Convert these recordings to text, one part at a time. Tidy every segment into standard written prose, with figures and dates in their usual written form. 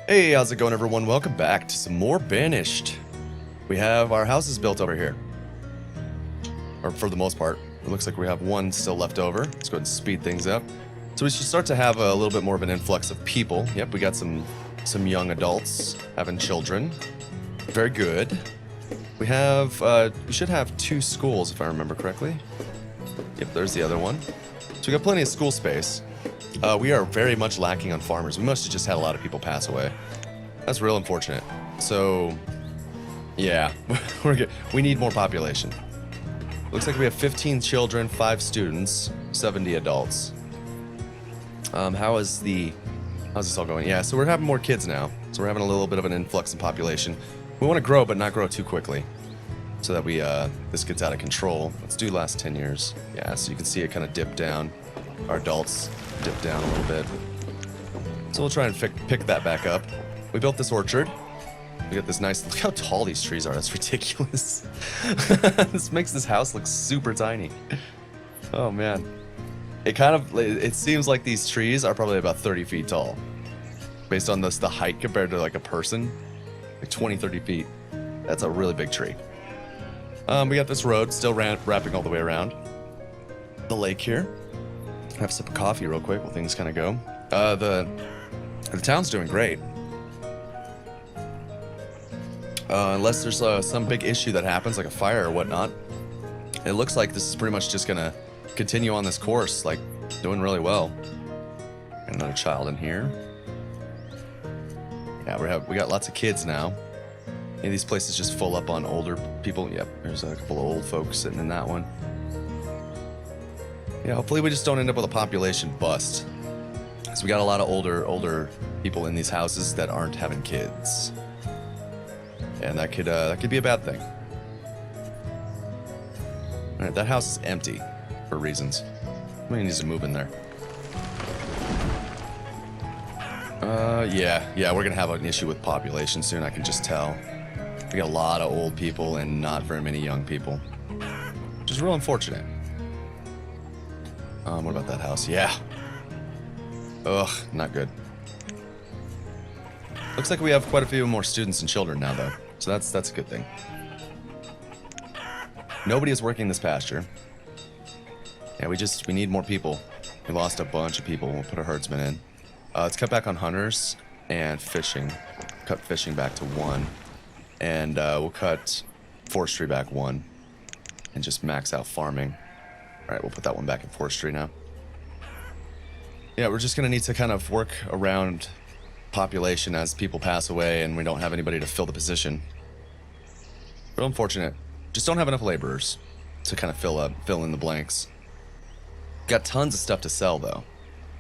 Hey, how's it going, everyone? Welcome back to some more Banished. We have our houses built over here. Or for the most part. It looks like we have one still left over. Let's go ahead and speed things up. So we should start to have a little bit more of an influx of people. Yep, we got some young adults having children. Very good. We have, we should have 2 schools if I remember correctly. Yep, there's the other one. So we got plenty of school space. We are very much lacking on farmers. We must have just had a lot of people pass away. That's real unfortunate. So, yeah, we're good. We need more population. Looks like we have 15 children, 5 students, 70 adults. How's this all going? Yeah, so we're having more kids now. So we're having a little bit of an influx in population. We want to grow, but not grow too quickly, so that we this gets out of control. Let's do last 10 years. Yeah, so you can see it kind of dip down. Our adults dip down a little bit. So we'll try and pick that back up. We built this orchard. We got this nice, look how tall these trees are. That's ridiculous. This makes this house look super tiny. Oh man. It seems like these trees are probably about 30 feet tall. Based on the height compared to like a person. Like 20, 30 feet. That's a really big tree. We got this road still wrapping all the way around the lake here. Have a sip of coffee real quick while things kind of go. The town's doing great. Unless there's some big issue that happens, like a fire or whatnot. It looks like this is pretty much just gonna continue on this course, like doing really well. Another child in here. Yeah, we got lots of kids now. Any of these places just full up on older people. Yep, there's a couple of old folks sitting in that one. Yeah, hopefully we just don't end up with a population bust. So we got a lot of older people in these houses that aren't having kids. And that could be a bad thing. Alright, that house is empty for reasons. Somebody needs to move in there. Yeah, we're gonna have an issue with population soon, I can just tell. We got a lot of old people and not very many young people. Which is real unfortunate. What about that house? Yeah. Ugh, not good. Looks like we have quite a few more students and children now, though. So that's a good thing. Nobody is working this pasture. Yeah, we need more people. We lost a bunch of people. We'll put a herdsman in. Let's cut back on hunters and fishing. Cut fishing back to 1. And we'll cut forestry back 1. And just max out farming. Alright, we'll put that one back in forestry now. Yeah, we're just gonna need to kind of work around population as people pass away and we don't have anybody to fill the position. Real unfortunate. Just don't have enough laborers to kind of fill in the blanks. Got tons of stuff to sell though.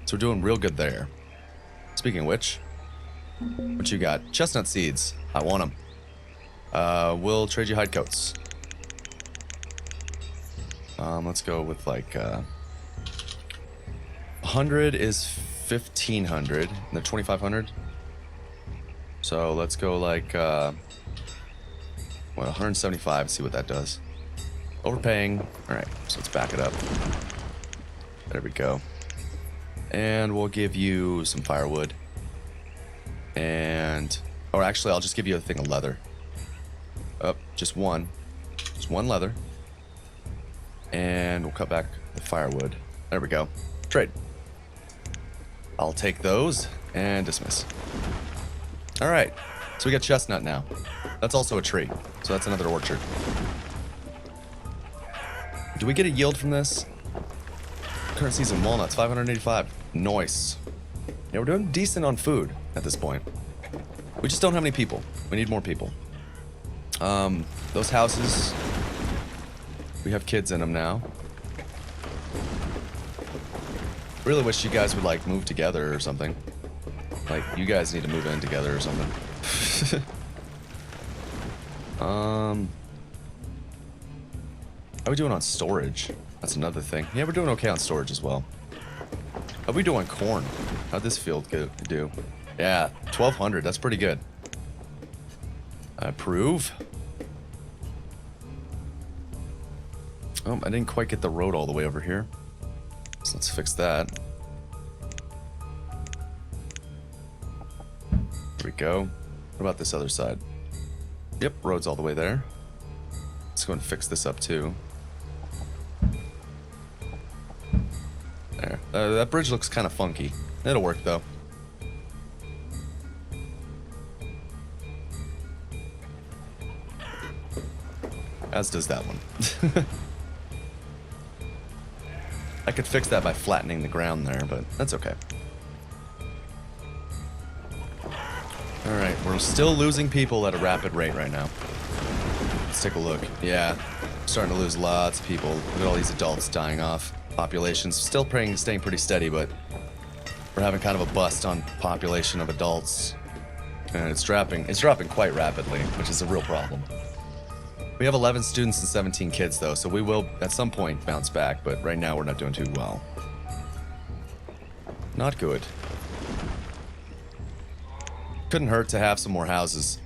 So we're doing real good there. Speaking of which, what you got? Chestnut seeds. I want them. We'll trade you hide coats. Let's go with like 100 is 1500 and they're 2500. So let's go like 175 and see what that does. Overpaying. All right, so let's back it up. There we go. And we'll give you some firewood. Or actually, I'll just give you a thing of leather. Just one leather. And we'll cut back the firewood. There we go. Trade. I'll take those and dismiss. All right, so we got chestnut now. That's also a tree, so that's another orchard. Do we get a yield from this? Current season walnuts, 585. Nice. Yeah, we're doing decent on food at this point. We just don't have any people. We need more people. Those houses, we have kids in them now. Really wish you guys would like move together or something. Like you guys need to move in together or something. How are we doing on storage? That's another thing. Yeah, we're doing okay on storage as well. How are we doing on corn? How'd this field do? Yeah, 1200. That's pretty good. I approve. Oh, I didn't quite get the road all the way over here. So let's fix that. There we go. What about this other side? Yep, road's all the way there. Let's go and fix this up too. There. That bridge looks kind of funky. It'll work though. As does that one. I could fix that by flattening the ground there, but that's okay. Alright, we're still losing people at a rapid rate right now. Let's take a look. Yeah, starting to lose lots of people. Look at all these adults dying off. Population's still staying pretty steady, but we're having kind of a bust on population of adults. And it's dropping quite rapidly, which is a real problem. We have 11 students and 17 kids though, so we will at some point bounce back, but right now we're not doing too well. Not good. Couldn't hurt to have some more houses.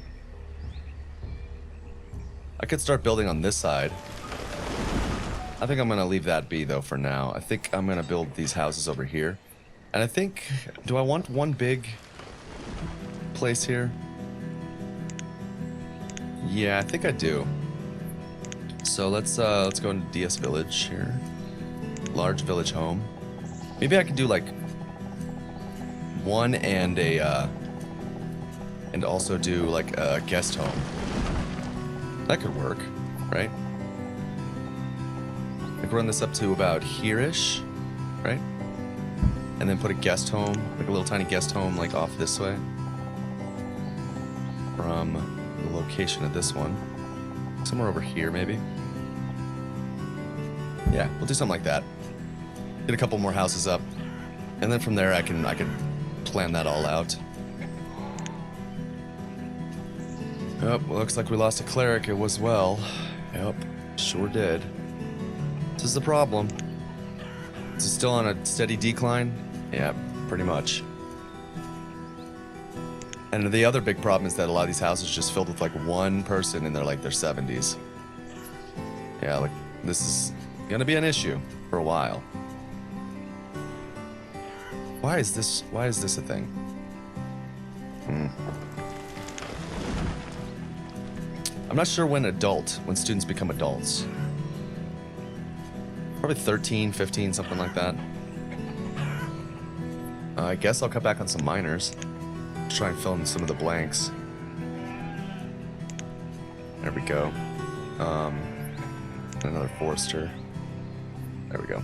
I could start building on this side. I think I'm gonna leave that be though for now. I think I'm gonna build these houses over here. And I think, do I want one big place here? Yeah, I think I do. So let's go into DS Village here. Large village home. Maybe I could do like one and a and also do like a guest home. That could work, right? I could run this up to about here-ish, right? And then put a guest home, like a little tiny guest home, like off this way. From the location of this one. Somewhere over here, maybe. Yeah, we'll do something like that. Get a couple more houses up, and then from there I can plan that all out. Yep, well, looks like we lost a cleric as well. Yep, sure did. This is the problem. Is it still on a steady decline? Yeah, pretty much. And the other big problem is that a lot of these houses are just filled with like one person in their 70s. Yeah, like this is gonna be an issue for a while. Why is this a thing? I'm not sure when students become adults. Probably 13, 15, something like that. I guess I'll cut back on some minors. Try and fill in some of the blanks. There we go. Another forester. There we go.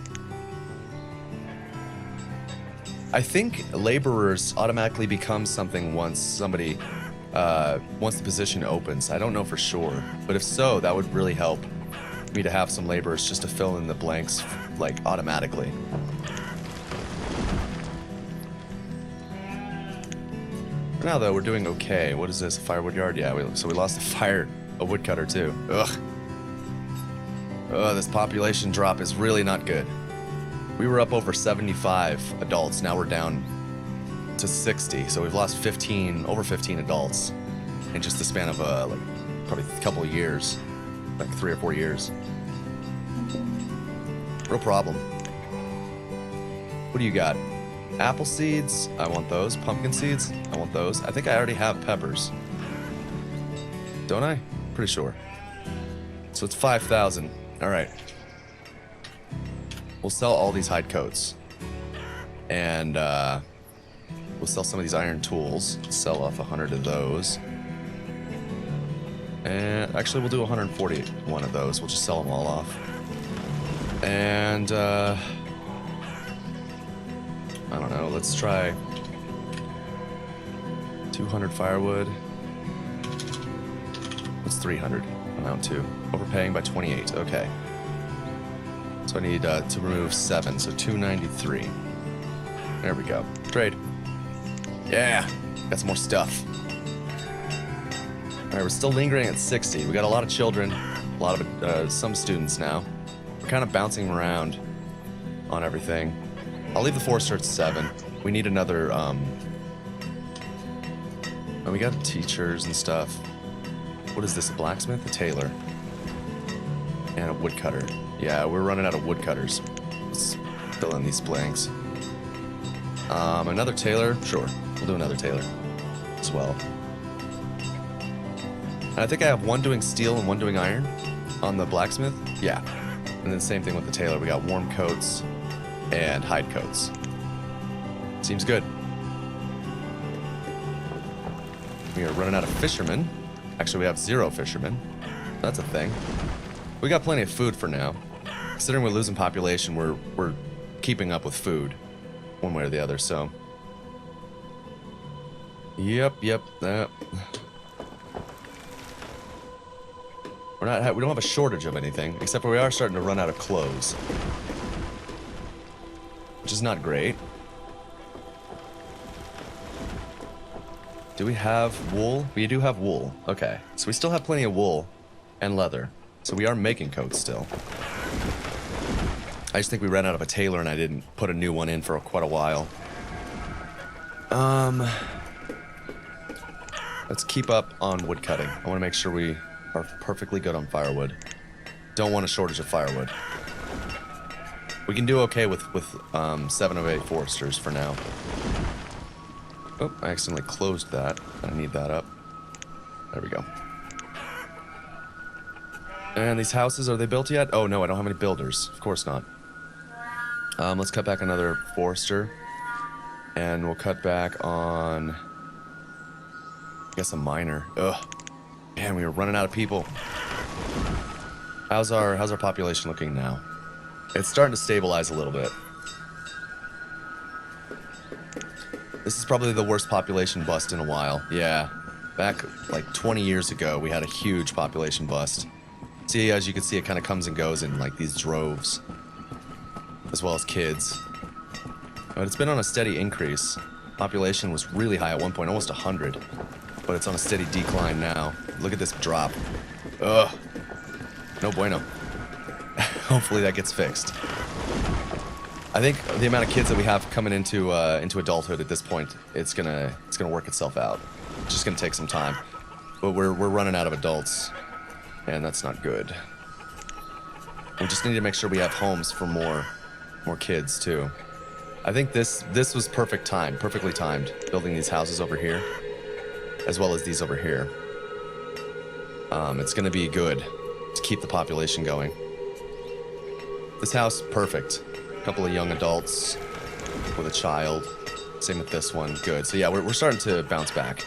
I think laborers automatically become something once the position opens. I don't know for sure, but if so, that would really help me to have some laborers just to fill in the blanks, like, automatically. For now, though, we're doing okay. What is this? A firewood yard? Yeah, so we lost a woodcutter, too. Ugh. Ugh, this population drop is really not good. We were up over 75 adults. Now we're down to 60. So we've lost over 15 adults in just the span of, like, probably a couple of years. Like 3 or 4 years. Real problem. What do you got? Apple seeds, I want those. Pumpkin seeds, I want those. I think I already have peppers. Don't I? Pretty sure. So it's 5,000. Alright. We'll sell all these hide coats. And, we'll sell some of these iron tools. Sell off 100 of those. And actually, we'll do 141 of those. We'll just sell them all off. And, I don't know, let's try 200 firewood. What's 300? Amount to. Overpaying by 28, okay. So I need to remove 7, so 293. There we go. Trade. Yeah, got some more stuff. Alright, we're still lingering at 60. We got a lot of children, a lot of some students now. We're kind of bouncing around on everything. I'll leave the forester at 7. We need another, oh, we got teachers and stuff. What is this, a blacksmith? A tailor. And a woodcutter. Yeah, we're running out of woodcutters. Let's fill in these blanks. Another tailor? Sure, we'll do another tailor. as well. And I think I have one doing steel and one doing iron on the blacksmith. Yeah. And then same thing with the tailor. We got warm coats and hide coats. Seems good. We are running out of fishermen. Actually, we have 0 fishermen. That's a thing. We got plenty of food for now. Considering we're losing population, we're keeping up with food, one way or the other. So, yep. We don't have a shortage of anything, except for we are starting to run out of clothes, which is not great. Do we have wool? We do have wool. Okay, so we still have plenty of wool and leather. So we are making coats still. I just think we ran out of a tailor and I didn't put a new one in for quite a while. Let's keep up on wood cutting. I want to make sure we are perfectly good on firewood. Don't want a shortage of firewood. We can do okay with 7 of 8 foresters for now. Oh, I accidentally closed that. I need that up. There we go. And these houses, are they built yet? Oh no, I don't have any builders. Of course not. Let's cut back another forester. And we'll cut back on, I guess, a miner. Ugh. Man, we were running out of people. How's our population looking now? It's starting to stabilize a little bit. This is probably the worst population bust in a while. Yeah. Back like 20 years ago, we had a huge population bust. See, as you can see, it kind of comes and goes in like these droves, as well as kids. But it's been on a steady increase. Population was really high at one point, almost 100. But it's on a steady decline now. Look at this drop. Ugh. No bueno. Hopefully that gets fixed. I think the amount of kids that we have coming into adulthood at this point, it's gonna work itself out. It's just gonna take some time. But we're running out of adults, and that's not good. We just need to make sure we have homes for more kids too. I think this was perfectly timed, building these houses over here, as well as these over here. It's gonna be good to keep the population going. This house, perfect. A couple of young adults with a child. Same with this one, good. So yeah, we're starting to bounce back.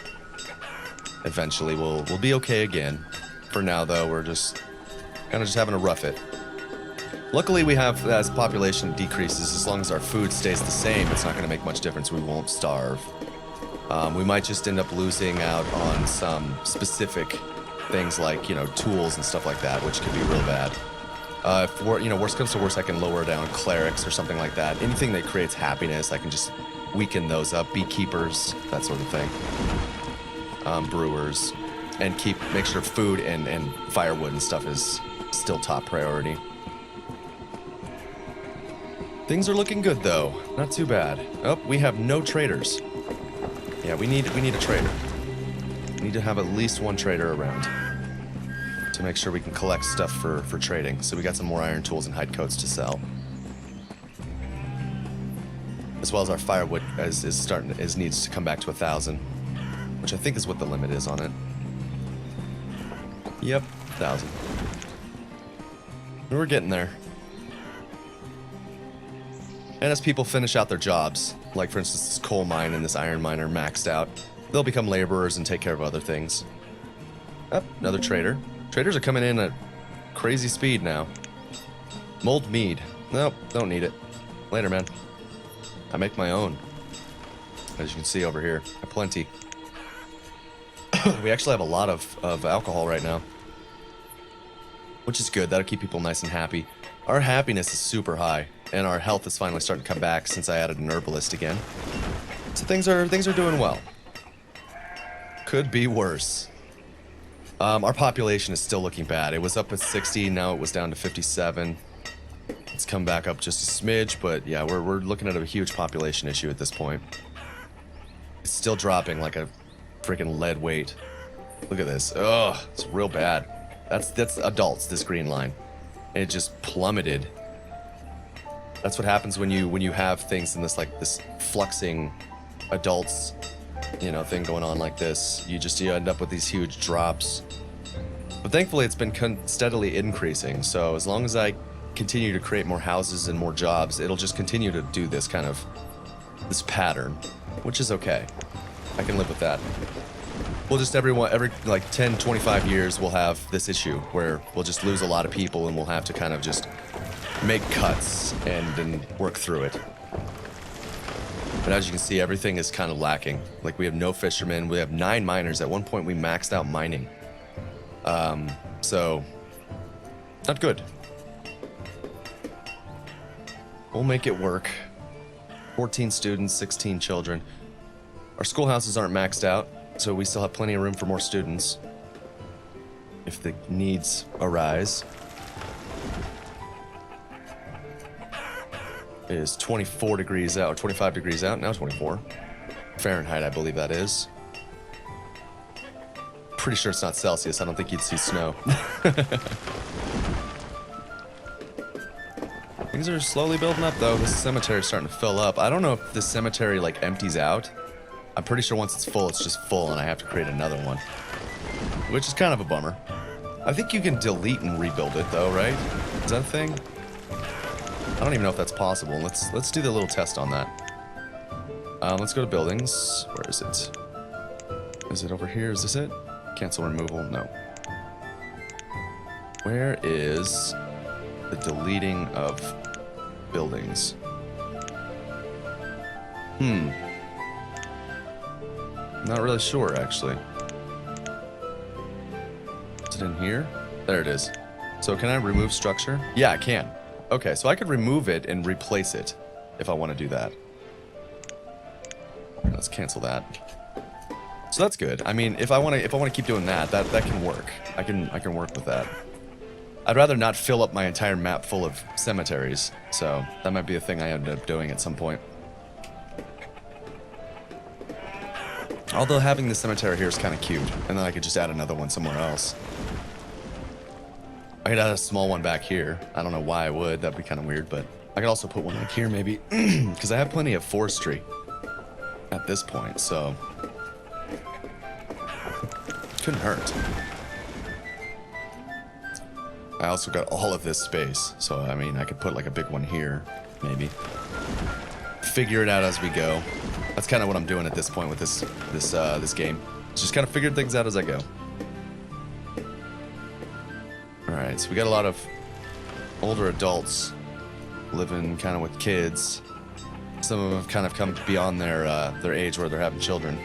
Eventually, we'll be okay again. For now, though, we're just kind of just having to rough it. Luckily, we have, as population decreases, as long as our food stays the same, it's not going to make much difference. We won't starve. We might just end up losing out on some specific things like, tools and stuff like that, which could be real bad. If worst comes to worst, I can lower down clerics or something like that. Anything that creates happiness, I can just weaken those up. Beekeepers, that sort of thing. Brewers, and make sure food and firewood and stuff is still top priority. Things are looking good though, not too bad. Oh, we have no traders. Yeah, we need a trader. We need to have at least one trader around to make sure we can collect stuff for trading. So we got some more iron tools and hide coats to sell, as well as our firewood needs to come back to 1,000, which I think is what the limit is on it. Yep, 1,000. We're getting there. And as people finish out their jobs, like for instance this coal mine and this iron mine are maxed out, they'll become laborers and take care of other things. Oh, another trader. Traders are coming in at crazy speed now. Mulled mead. Nope, don't need it. Later, man. I make my own. As you can see over here, I have plenty. We actually have a lot of alcohol right now, which is good. That'll keep people nice and happy. Our happiness is super high, and our health is finally starting to come back since I added an herbalist again. So things are doing well. Could be worse. Our population is still looking bad. It was up at 60, now it was down to 57. It's come back up just a smidge, but yeah, we're looking at a huge population issue at this point. It's still dropping like a freaking lead weight. Look at this. Ugh, it's real bad. That's adults, this green line. And it just plummeted. That's what happens when you have things in this fluxing adults you know, thing going on like this. You end up with these huge drops. But thankfully, it's been steadily increasing. So as long as I continue to create more houses and more jobs, it'll just continue to do this kind of this pattern, which is okay. I can live with that. We'll just every like 10, 25 years, we'll have this issue where we'll just lose a lot of people and we'll have to kind of just make cuts and work through it. But as you can see, everything is kind of lacking. Like we have no fishermen, we have 9 miners. At one point we maxed out mining. So not good. We'll make it work. 14 students, 16 children. Our schoolhouses aren't maxed out, so we still have plenty of room for more students if the needs arise. It is 24 degrees out, or 25 degrees out, now 24. Fahrenheit, I believe that is. Pretty sure it's not Celsius. I don't think you'd see snow. Things are slowly building up, though. This cemetery is starting to fill up. I don't know if this cemetery, like, empties out. I'm pretty sure once it's full, it's just full, and I have to create another one. Which is kind of a bummer. I think you can delete and rebuild it, though, right? Is that a thing? I don't even know if that's possible. Let's do the little test on that. Let's go to buildings. Where is it? Is it over here? Is this it? Cancel removal? No. Where is the deleting of buildings? Not really sure, actually. Is it in here? There it is. So can I remove structure? Yeah, I can. Okay, so I could remove it and replace it if I want to do that. Let's cancel that. So that's good. I mean, if I want to keep doing that can work. I can work with that. I'd rather not fill up my entire map full of cemeteries, so that might be a thing I end up doing at some point. Although having the cemetery here is kind of cute, and then I could just add another one somewhere else. I could add a small one back here. I don't know why I would. That'd be kind of weird, but I could also put one like here maybe, because I have plenty of forestry at this point, so couldn't hurt. I also got all of this space, so I mean, I could put like a big one here, maybe. Figure it out as we go. That's kind of what I'm doing at this point with this game. Just kind of figuring things out as I go. All right, so we got a lot of older adults living kind of with kids. Some of them have kind of come beyond their age where they're having children.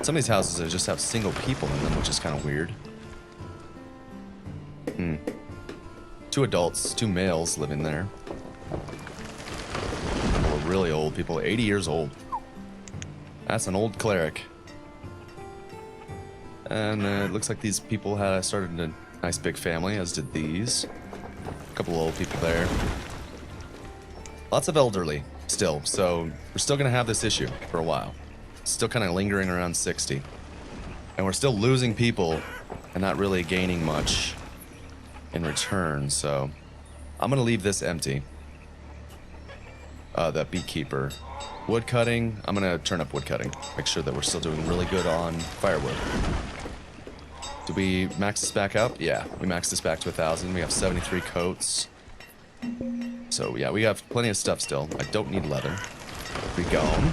Some of these houses they just have single people in them, which is kind of weird. 2 adults, 2 males living there. Really old people, 80 years old. That's an old cleric. And it looks like these people had started a nice big family, as did these. A couple of old people there. Lots of elderly still, so we're still gonna have this issue for a while. Still kind of lingering around 60. And we're still losing people and not really gaining much in return, so I'm gonna leave this empty. That beekeeper. Wood cutting, I'm gonna turn up wood cutting. Make sure that we're still doing really good on firewood. Did we max this back up? Yeah, we maxed this back to 1,000. We have 73 coats. So yeah, we have plenty of stuff still. I don't need leather. Be gone.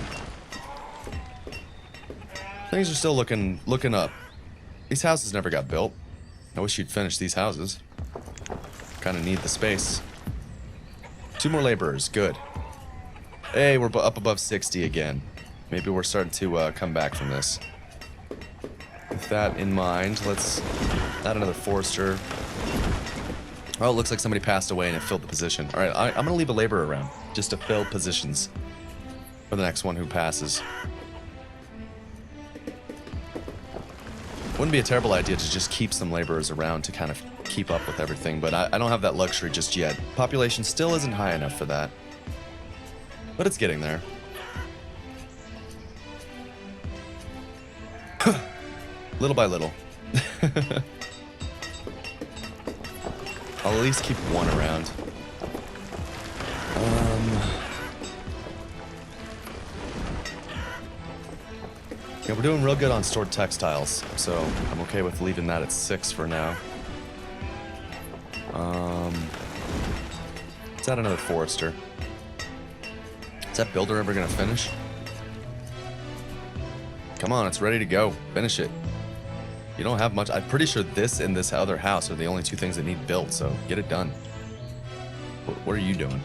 Things are still looking up. These houses never got built. I wish you'd finish these houses. Kind of need the space. 2 more laborers, good. Hey, we're up above 60 again. Maybe we're starting to come back from this. With that in mind, let's add another forester. Oh, it looks like somebody passed away and it filled the position. All right, I'm gonna leave a laborer around just to fill positions for the next one who passes. Wouldn't be a terrible idea to just keep some laborers around to kind of keep up with everything, but I don't have that luxury just yet. Population still isn't high enough for that. But it's getting there. Little by little. I'll at least keep one around. Yeah, we're doing real good on stored textiles, so I'm okay with leaving that at 6 for now. Let's add another forester. Is that builder ever gonna finish? Come on, it's ready to go. Finish it. You don't have much. I'm pretty sure this and this other house are the only two things that need built, so get it done. What are you doing?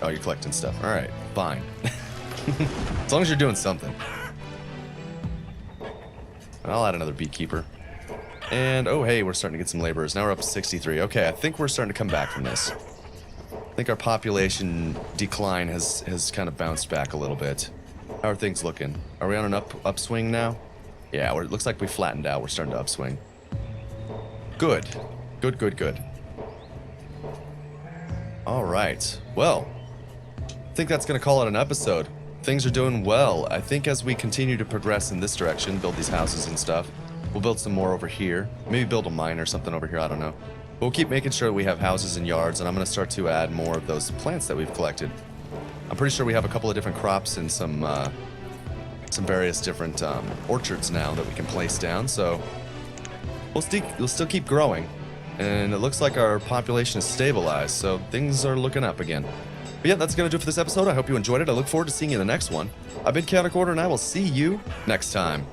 Oh, you're collecting stuff. All right, fine. As long as you're doing something. I'll add another beekeeper. And, oh, hey, we're starting to get some laborers. Now we're up to 63. Okay, I think we're starting to come back from this. I think our population decline has kind of bounced back a little bit. How are things looking? Are we on an upswing now? Yeah, it looks like we flattened out. We're starting to upswing. Good. Good, good, good. All right. Well, I think that's going to call it an episode. Things are doing well. I think as we continue to progress in this direction, build these houses and stuff, we'll build some more over here. Maybe build a mine or something over here. I don't know. But we'll keep making sure we have houses and yards, and I'm going to start to add more of those plants that we've collected. I'm pretty sure we have a couple of different crops and some various different orchards now that we can place down. So we'll still keep growing, and it looks like our population is stabilized. So things are looking up again. But yeah, that's going to do it for this episode. I hope you enjoyed it. I look forward to seeing you in the next one. I've been ChaoticOrder, and I will see you next time.